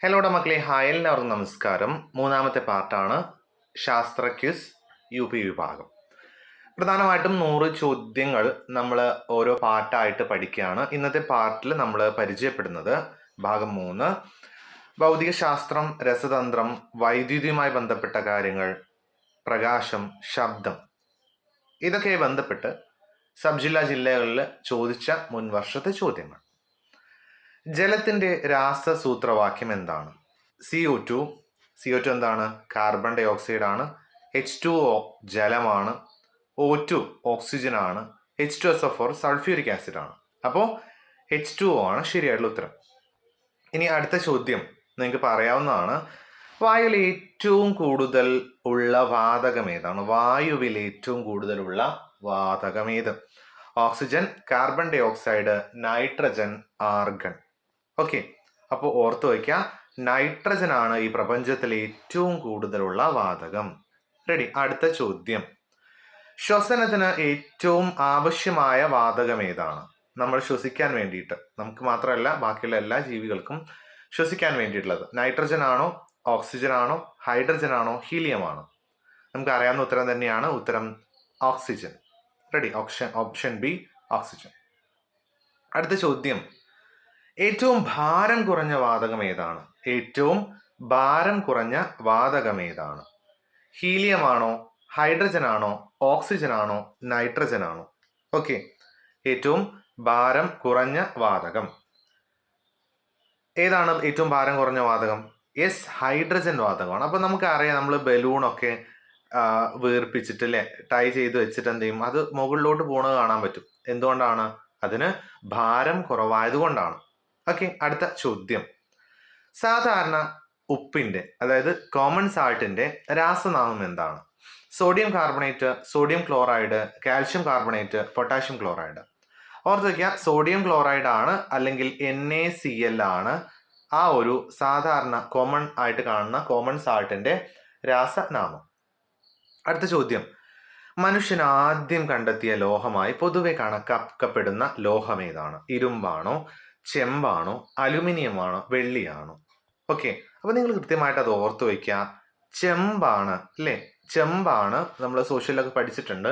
ഹലോടെ മക്കളെ, ഹായ്, എല്ലാവർക്കും നമസ്കാരം. മൂന്നാമത്തെ പാർട്ടാണ് ശാസ്ത്ര ക്വിസ് UP വിഭാഗം. പ്രധാനമായിട്ടും 100 ചോദ്യങ്ങൾ നമ്മൾ ഓരോ പാർട്ടായിട്ട് പഠിക്കുകയാണ്. ഇന്നത്തെ പാർട്ടിൽ നമ്മൾ പരിചയപ്പെടുന്നത് ഭാഗം 3, ഭൗതിക ശാസ്ത്രം, രസതന്ത്രം, വൈദ്യുതിയുമായി ബന്ധപ്പെട്ട കാര്യങ്ങൾ, പ്രകാശം, ശബ്ദം, ഇതൊക്കെ ബന്ധപ്പെട്ട് സബ് ജില്ലകളിൽ ചോദിച്ച മുൻ വർഷത്തെ ചോദ്യങ്ങൾ. ജലത്തിന്റെ രാസസൂത്രവാക്യം എന്താണ്? CO2 എന്താണ്? കാർബൺ ഡൈ ഓക്സൈഡ് ആണ്. H2O ജലമാണ്. O2 ഓക്സിജൻ ആണ്. H2SO4 സൾഫ്യൂരിക് ആസിഡ് ആണ്. അപ്പോൾ H2O ആണ് ശരിയായിട്ടുള്ള ഉത്തരം. ഇനി അടുത്ത ചോദ്യം നിങ്ങൾക്ക് പറയാവുന്നതാണ്. വായുവിൽ ഏറ്റവും കൂടുതൽ ഉള്ള വാതകം ഏതാണ്? വായുവിൽ ഏറ്റവും കൂടുതലുള്ള വാതകം ഏത്? Oxygen, carbon dioxide, nitrogen, argon. Okay, അപ്പോൾ ഓർത്തു വയ്ക്കുക, നൈട്രജൻ ആണ് ഈ പ്രപഞ്ചത്തിൽ ഏറ്റവും കൂടുതലുള്ള വാതകം. റെഡി. അടുത്ത ചോദ്യം, ശ്വസനത്തിന് ഏറ്റവും ആവശ്യമായ വാതകം ഏതാണ്? നമ്മൾ ശ്വസിക്കാൻ വേണ്ടിയിട്ട്, നമുക്ക് മാത്രമല്ല ബാക്കിയുള്ള എല്ലാ ജീവികൾക്കും ശ്വസിക്കാൻ വേണ്ടിയിട്ടുള്ളത് നൈട്രജൻ ആണോ, ഓക്സിജൻ ആണോ, ഹൈഡ്രജൻ ആണോ, ഹീലിയം ആണോ? നമുക്ക് അറിയാവുന്ന ഉത്തരം തന്നെയാണ്. ഉത്തരം oxygen. Ready. Option B, oxygen. അടുത്ത ചോദ്യം, ഏറ്റവും ഭാരം കുറഞ്ഞ വാതകം ഏതാണ്? ഏറ്റവും ഭാരം കുറഞ്ഞ വാതകം ഏതാണ്? ഹീലിയം ആണോ, ഹൈഡ്രജൻ ആണോ, ഓക്സിജൻ ആണോ, നൈട്രജൻ ആണോ? ഓക്കെ, ഏറ്റവും ഭാരം കുറഞ്ഞ വാതകം ഏതാണ്? ഏറ്റവും ഭാരം കുറഞ്ഞ വാതകം യെസ്, ഹൈഡ്രജൻ വാതകമാണ്. അപ്പൊ നമുക്ക് അറിയാം, നമ്മൾ ബലൂണൊക്കെ വീർപ്പിച്ചിട്ട് അല്ലെ, ടൈ ചെയ്ത് വെച്ചിട്ട് എന്ത് ചെയ്യും, അത് മുകളിലോട്ട് പോണത് കാണാൻ പറ്റും. എന്തുകൊണ്ടാണ്? അതിന് ഭാരം കുറവായതുകൊണ്ടാണ്. ഓക്കെ, അടുത്ത ചോദ്യം, സാധാരണ ഉപ്പിന്റെ, അതായത് കോമൺ സാൾട്ടിന്റെ രാസനാമം എന്താണ്? Sodium carbonate, sodium chloride, calcium carbonate, potassium chloride. ഓർത്ത് വയ്ക്കുക, സോഡിയം ക്ലോറൈഡ് ആണ് അല്ലെങ്കിൽ NaCl ആണ് ആ ഒരു സാധാരണ കോമൺ ആയിട്ട് കാണുന്ന കോമൺ സാൾട്ടിന്റെ രാസനാമം. അടുത്ത ചോദ്യം, മനുഷ്യൻ ആദ്യം കണ്ടെത്തിയ ലോഹമായി പൊതുവെ കണക്കാക്കപ്പെടുന്ന ലോഹം ഏതാണ്? ഇരുമ്പാണോ, ചെമ്പാണോ, അലുമിനിയം ആണോ, വെള്ളിയാണോ? ഓക്കെ, അപ്പൊ നിങ്ങൾ കൃത്യമായിട്ട് അത് ഓർത്തു വയ്ക്കുക. ചെമ്പാണ് അല്ലേ? ചെമ്പാണ്, നമ്മൾ സോഷ്യലൊക്കെ പഠിച്ചിട്ടുണ്ട്.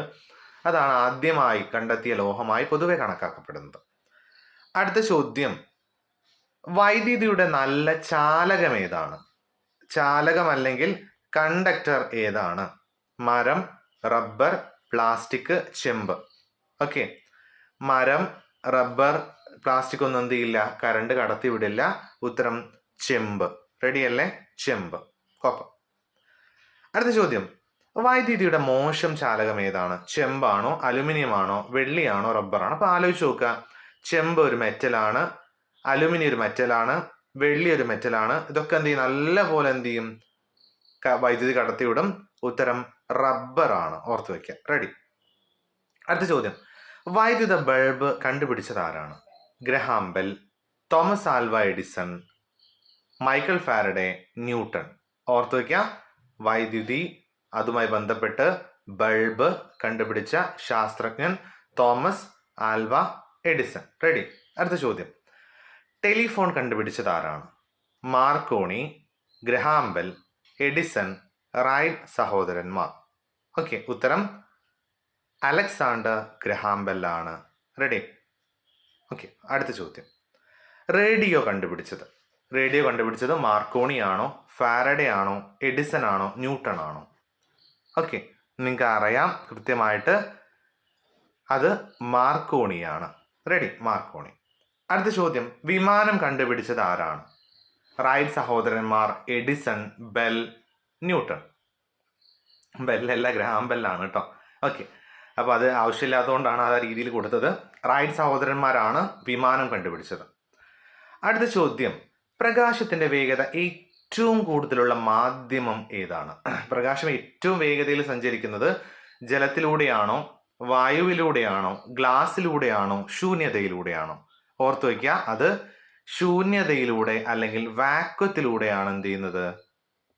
അതാണ് ആദ്യമായി കണ്ടെത്തിയ ലോഹമായി പൊതുവെ കണക്കാക്കപ്പെടുന്നത്. അടുത്ത ചോദ്യം, വൈദ്യുതിയുടെ നല്ല ചാലകം ഏതാണ്? ചാലകം അല്ലെങ്കിൽ കണ്ടക്ടർ ഏതാണ്? മരം, റബ്ബർ, പ്ലാസ്റ്റിക്, ചെമ്പ്. ഓക്കെ, മരം, റബ്ബർ, പ്ലാസ്റ്റിക് ഒന്നും എന്ത് ചെയ്യില്ല, കറണ്ട് കടത്തി വിടില്ല. ഉത്തരം ചെമ്പ്. റെഡിയല്ലേ? ചെമ്പ്. കോപ്പം. അടുത്ത ചോദ്യം, വൈദ്യുതിയുടെ മോശം ചാലകം ഏതാണ്? ചെമ്പാണോ, അലുമിനിയം ആണോ, വെള്ളിയാണോ, റബ്ബറാണോ? അപ്പൊ ആലോചിച്ച് നോക്കുക, ചെമ്പ് ഒരു മെറ്റലാണ്, അലുമിനിയം ഒരു മെറ്റലാണ്, വെള്ളി ഒരു മെറ്റലാണ്. ഇതൊക്കെ എന്ത് ചെയ്യും, നല്ല പോലെ എന്ത് ചെയ്യും, വൈദ്യുതി കടത്തിവിടും. ഉത്തരം റബ്ബറാണ്. ഓർത്ത് വയ്ക്കുക. റെഡി. അടുത്ത ചോദ്യം, വൈദ്യുത ബൾബ് കണ്ടുപിടിച്ചത് ആരാണ്? Graham bell, Thomas Alva Edison, Michael Faraday, newton. ഓർത്ത് വയ്ക്കുക, വൈദ്യുതി, അതുമായി ബന്ധപ്പെട്ട് ബൾബ് കണ്ടുപിടിച്ച ശാസ്ത്രജ്ഞൻ തോമസ് ആൽവ എഡിസൺ. റെഡി. അടുത്ത ചോദ്യം, ടെലിഫോൺ കണ്ടുപിടിച്ചത് ആരാണ്? Marconi, Graham Bell, Edison, Wright സഹോദരന്മാർ. ഓക്കെ, ഉത്തരം അലക്സാണ്ടർ ഗ്രഹാം ബെൽ ആണ്. റെഡി. ഓക്കെ, അടുത്ത ചോദ്യം, റേഡിയോ കണ്ടുപിടിച്ചത് മാർക്കോണി ആണോ, ഫാരഡെ ആണോ, എഡിസൺ ആണോ, ന്യൂട്ടൺ ആണോ? ഓക്കെ, നിങ്ങൾക്ക് അറിയാം കൃത്യമായിട്ട്, അത് മാർക്കോണിയാണ്. Ready, Marconi. അടുത്ത ചോദ്യം, വിമാനം കണ്ടുപിടിച്ചത് ആരാണ്? റൈറ്റ് സഹോദരന്മാർ, എഡിസൺ, ബെൽ, ന്യൂട്ടൺ. ബെല്ലല്ല, ഗ്രഹാം ബെല്ലാണ് കേട്ടോ. ഓക്കെ, അപ്പോൾ അത് ആവശ്യമില്ലാത്തതുകൊണ്ടാണ് ആ രീതിയിൽ കൊടുത്തത്. റൈറ്റ് സഹോദരന്മാരാണ് വിമാനം കണ്ടുപിടിച്ചത്. അടുത്ത ചോദ്യം, പ്രകാശത്തിന്റെ വേഗത ഏറ്റവും കൂടുതലുള്ള മാധ്യമം ഏതാണ്? പ്രകാശം ഏറ്റവും വേഗതയിൽ സഞ്ചരിക്കുന്നത് ജലത്തിലൂടെയാണോ, വായുവിലൂടെയാണോ, ഗ്ലാസ്സിലൂടെയാണോ, ശൂന്യതയിലൂടെയാണോ? ഓർത്തു വയ്ക്കുക, അത് ശൂന്യതയിലൂടെ അല്ലെങ്കിൽ വാക്വത്തിലൂടെയാണ് എന്ത് ചെയ്യുന്നത്,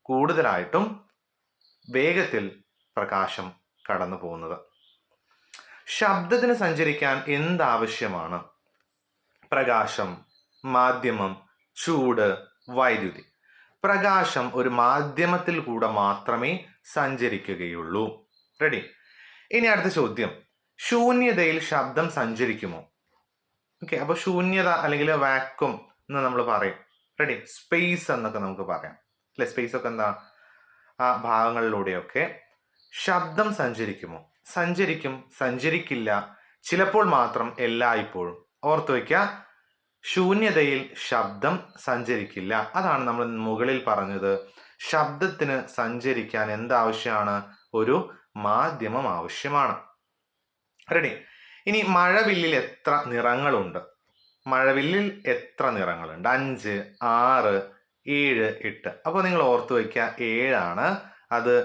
കൂടുതലായിട്ടും വേഗത്തിൽ പ്രകാശം കടന്നു പോകുന്നത്. ശബ്ദത്തിന് സഞ്ചരിക്കാൻ എന്താവശ്യമാണ്? പ്രകാശം, മാധ്യമം, ചൂട്, വൈദ്യുതി. പ്രകാശം ഒരു മാധ്യമത്തിൽ കൂടെ മാത്രമേ സഞ്ചരിക്കുകയുള്ളൂ. റെഡി? ഇനി അടുത്ത ചോദ്യം, ശൂന്യതയിൽ ശബ്ദം സഞ്ചരിക്കുമോ? ഓക്കെ, അപ്പൊ ശൂന്യത അല്ലെങ്കിൽ വാക്വം എന്ന് നമ്മൾ പറയും. റെഡി? സ്പേസ് എന്നൊക്കെ നമുക്ക് പറയാം അല്ലെ? സ്പേസ് ഒക്കെ എന്താ? ആ ഭാഗങ്ങളിലൂടെയൊക്കെ ശബ്ദം സഞ്ചരിക്കുമോ? സഞ്ചരിക്കും, സഞ്ചരിക്കില്ല, ചിലപ്പോൾ മാത്രം, എല്ലായ്പ്പോഴും. ഓർത്തു വയ്ക്കുക, ശൂന്യതയിൽ ശബ്ദം സഞ്ചരിക്കില്ല. അതാണ് നമ്മൾ മുകളിൽ പറഞ്ഞത്. ശബ്ദത്തിന് സഞ്ചരിക്കാൻ എന്താവശ്യമാണ്? ഒരു മാധ്യമം ആവശ്യമാണ്. റെഡി? ഇനി മഴവില്ലിൽ എത്ര നിറങ്ങളുണ്ട്? മഴവില്ലിൽ എത്ര നിറങ്ങളുണ്ട്? 5, 6, 7, 8. അപ്പോൾ നിങ്ങൾ ഓർത്തു വയ്ക്കുക, 7 അത്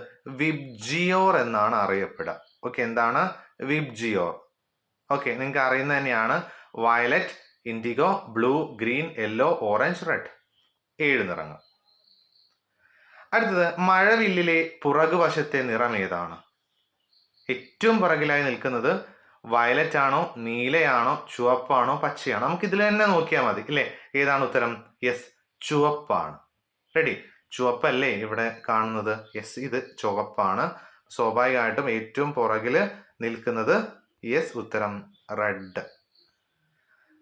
വിബ്ജിയോർ എന്നാണ് അറിയപ്പെടുക. ഓക്കെ, എന്താണ് വിബ്ജിയോർ? ഓക്കെ, നിങ്ങൾക്ക് അറിയുന്നത് തന്നെയാണ്. Violet, IndiGo, blue, green, yellow, orange, red. 7 നിറങ്ങൾ. അടുത്തത്, മഴവില്ലിലെ പുറകുവശത്തെ നിറം ഏതാണ്? ഏറ്റവും പുറകിലായി നിൽക്കുന്നത് വയലറ്റ് ആണോ, നീലയാണോ, ചുവപ്പാണോ, പച്ചയാണോ? നമുക്ക് ഇതിൽ തന്നെ നോക്കിയാൽ മതി അല്ലേ? ഏതാണ് ഉത്തരം? യെസ്, ചുവപ്പാണ്. റെഡി? ചുവപ്പല്ലേ ഇവിടെ കാണുന്നത്? യെസ്, ഇത് ചുവപ്പാണ്. സ്വാഭാവികമായിട്ടും ഏറ്റവും പുറകിൽ നിൽക്കുന്നത് യെസ്, ഉത്തരം റെഡ്.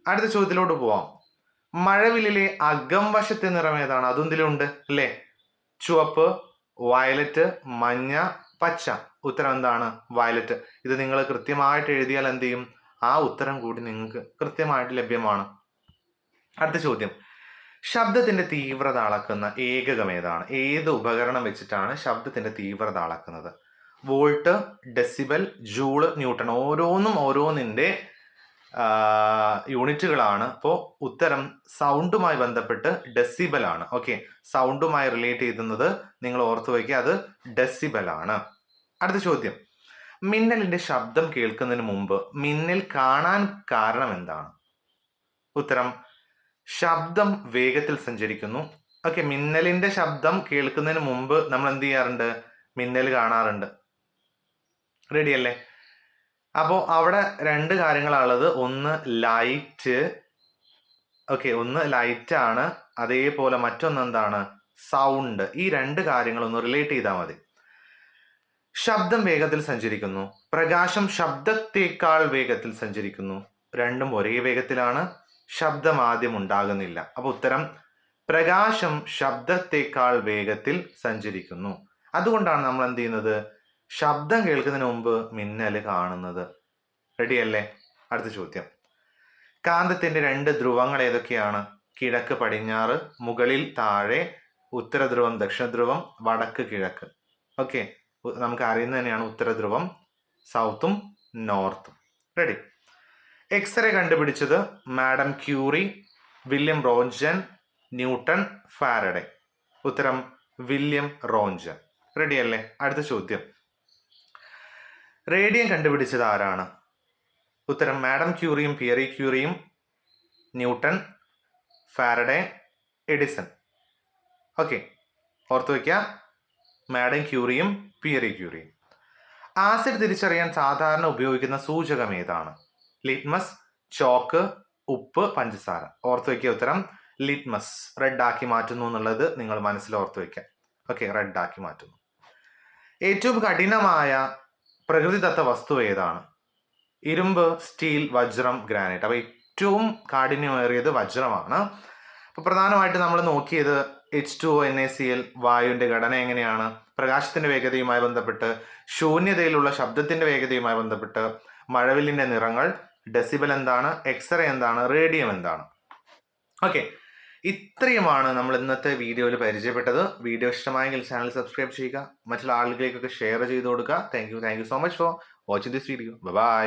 അടുത്ത ചോദ്യത്തിലോട്ട് പോവാം. മഴവില്ലിലെ അകം വശത്തെ നിറം ഏതാണ്? അതും ഇതിലുണ്ട് അല്ലേ? ചുവപ്പ്, വയലറ്റ്, മഞ്ഞ, പച്ച. ഉത്തരം എന്താണ്? വയലറ്റ്. ഇത് നിങ്ങൾ കൃത്യമായിട്ട് എഴുതിയാൽ എന്ത് ചെയ്യും? ആ ഉത്തരം കൂടി നിങ്ങൾക്ക് കൃത്യമായിട്ട് ലഭ്യമാണ്. അടുത്ത ചോദ്യം, ശബ്ദത്തിന്റെ തീവ്രത അളക്കുന്ന ഏകകം ഏതാണ്? ഏത് ഉപകരണം വെച്ചിട്ടാണ് ശബ്ദത്തിന്റെ തീവ്രത അളക്കുന്നത്? Volt, decibel, joule, newton. ഓരോന്നിൻ്റെ യൂണിറ്റുകളാണ്. അപ്പോൾ ഉത്തരം സൗണ്ടുമായി ബന്ധപ്പെട്ട് ഡെസിബൽ ആണ്. ഓക്കെ, സൗണ്ടുമായി റിലേറ്റ് ചെയ്യുന്നത് നിങ്ങൾ ഓർത്തു വയ്ക്കുക, അത് ഡെസിബൽ ആണ്. അടുത്ത ചോദ്യം, മിന്നലിന്റെ ശബ്ദം കേൾക്കുന്നതിന് മുമ്പ് മിന്നൽ കാണാൻ കാരണം എന്താണ്? ഉത്തരം ശബ്ദം വേഗത്തിൽ സഞ്ചരിക്കുന്നു. ഓക്കെ, മിന്നലിന്റെ ശബ്ദം കേൾക്കുന്നതിന് മുമ്പ് നമ്മൾ എന്ത് ചെയ്യാറുണ്ട്? മിന്നൽ കാണാറുണ്ട്. റെഡി അല്ലേ? അപ്പോൾ അവിടെ 2 കാര്യങ്ങളാണുള്ളത്. ഒന്ന് ലൈറ്റ്. ഓക്കെ, ഒന്ന് ലൈറ്റ് ആണ്. അതേപോലെ മറ്റൊന്ന് എന്താണ്? സൗണ്ട്. ഈ 2 കാര്യങ്ങളൊന്ന് റിലേറ്റ് ചെയ്താൽ മതി. ശബ്ദം വേഗത്തിൽ സഞ്ചരിക്കുന്നു, പ്രകാശം ശബ്ദത്തേക്കാൾ വേഗത്തിൽ സഞ്ചരിക്കുന്നു. രണ്ടും ഒരേ വേഗത്തിലാണ്, ശബ്ദം ആദ്യം ഉണ്ടാകുന്നില്ല. അപ്പൊ ഉത്തരം പ്രകാശം ശബ്ദത്തേക്കാൾ വേഗത്തിൽ സഞ്ചരിക്കുന്നു. അതുകൊണ്ടാണ് നമ്മൾ എന്ത് ചെയ്യുന്നത്? ശബ്ദം കേൾക്കുന്നതിന് മുമ്പ് മിന്നൽ കാണുന്നത്. റെഡിയല്ലേ? അടുത്ത ചോദ്യം, കാന്തത്തിന്റെ 2 ധ്രുവങ്ങൾ ഏതൊക്കെയാണ്? കിഴക്ക് പടിഞ്ഞാറ്, മുകളിൽ താഴെ, ഉത്തരധ്രുവം ദക്ഷിണധ്രുവം, വടക്ക് കിഴക്ക്. ഓക്കെ, നമുക്ക് അറിയുന്നത് തന്നെയാണ് ഉത്തരധ്രുവം, സൗത്തും നോർത്തും. റെഡി? എക്സ്റേ കണ്ടുപിടിച്ചത് madam Curie, William Roentgen, Newton, Faraday. ഉത്തരം വില്യം റോഞ്ചൻ. റെഡി അല്ലേ? അടുത്ത ചോദ്യം, റേഡിയം കണ്ടുപിടിച്ചത് ആരാണ്? ഉത്തരം മാഡം ക്യൂറിയും പിയറി ക്യൂറിയും, ന്യൂട്ടൺ, ഫാരഡെ, എഡിസൺ. ഓക്കെ, ഓർത്തു വയ്ക്കുക, മാഡം ക്യൂറിയും പിയറി ക്യൂറിയും. ആസിഡ് തിരിച്ചറിയാൻ സാധാരണ ഉപയോഗിക്കുന്ന സൂചകം ഏതാണ്? ലിറ്റ്മസ്, ചോക്ക്, ഉപ്പ്, പഞ്ചസാര. ഓർത്തു വയ്ക്കുക, ഉത്തരം ലിറ്റ്മസ്. റെഡ് ആക്കി മാറ്റുന്നു എന്നുള്ളത് നിങ്ങൾ മനസ്സിൽ ഓർത്തു വയ്ക്കുക. ഓക്കെ, റെഡ് ആക്കി മാറ്റുന്നു. ഏറ്റവും കഠിനമായ പ്രകൃതിദത്ത വസ്തു ഏതാണ്? ഇരുമ്പ്, സ്റ്റീൽ, വജ്രം, ഗ്രാനൈറ്റ്. അപ്പോൾ ഏറ്റവും കാഠിന്യമേറിയത് വജ്രമാണ്. അപ്പോൾ പ്രധാനമായിട്ട് നമ്മൾ നോക്കിയത് H2O, NaCl, വായുവിൻ്റെ ഘടന എങ്ങനെയാണ്, പ്രകാശത്തിൻ്റെ വേഗതയുമായി ബന്ധപ്പെട്ട്, ശൂന്യതയിലുള്ള ശബ്ദത്തിൻ്റെ വേഗതയുമായി ബന്ധപ്പെട്ട്, മഴവില്ലിൻ്റെ നിറങ്ങൾ, ഡെസിബൽ എന്താണ്, എക്സ്റേ എന്താണ്, റേഡിയം എന്താണ്. ഓക്കെ, ഇത്രയുമാണ് നമ്മൾ ഇന്നത്തെ വീഡിയോയിൽ പരിചയപ്പെട്ടത്. വീഡിയോ ഇഷ്ടമായെങ്കിൽ ചാനൽ സബ്സ്ക്രൈബ് ചെയ്യുക, മറ്റുള്ള ആളുകളിലേക്കൊക്കെ ഷെയർ ചെയ്ത് കൊടുക്കുക. Thank you so much for watching this video. By.